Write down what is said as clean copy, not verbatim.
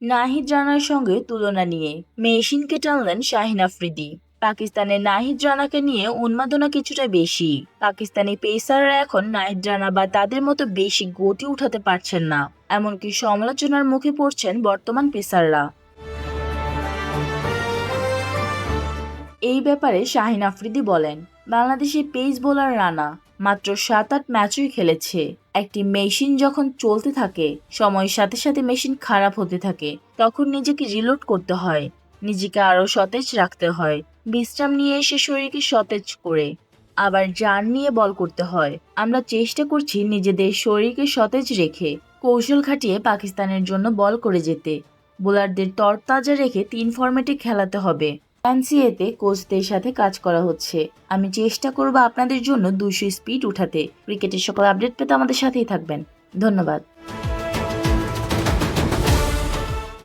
নাহিদ রানার সঙ্গে তুলনা নিয়ে মেশিনকে টানলেন শাহিন আফ্রিদি। পাকিস্তানের নাহিদ রানাকে নিয়ে উন্মাদনা কিছুটা বেশি। পাকিস্তানি পেসাররা এখন নাহিদ রানা বা তাদের মতো বেশি গতি উঠাতে পারছেন না, এমনকি সমালোচনার মুখে পড়ছেন বর্তমান পেসাররা। এই ব্যাপারে শাহিন আফ্রিদি বলেন, বাংলাদেশি পেস বোলার রানা মাত্র 7-8 ম্যাচই খেলেছে। একটি মেশিন যখন চলতে থাকে, সময়ের সাথে সাথে মেশিন খারাপ হতে থাকে, তখন নিজেকে রিলোড করতে হয়, নিজেকে আরো সতেজ রাখতে হয়, বিশ্রাম নিয়ে এসে শরীরকে সতেজ করে আবার জান নিয়ে বল করতে হয়। আমরা চেষ্টা করছি নিজেদের শরীরকে সতেজ রেখে কৌশল খাটিয়ে পাকিস্তানের জন্য বল করে যেতে। বোলারদের তরতাজা রেখে 3 ফরম্যাটে খেলাতে হবে। এনসিএতে কোচদের সাথে কাজ করা হচ্ছে। আমি চেষ্টা করব আপনাদের জন্য 200 স্পিড উঠাতে। ক্রিকেটের সকল আপডেট পেতে আমাদের সাথেই থাকবেন। ধন্যবাদ।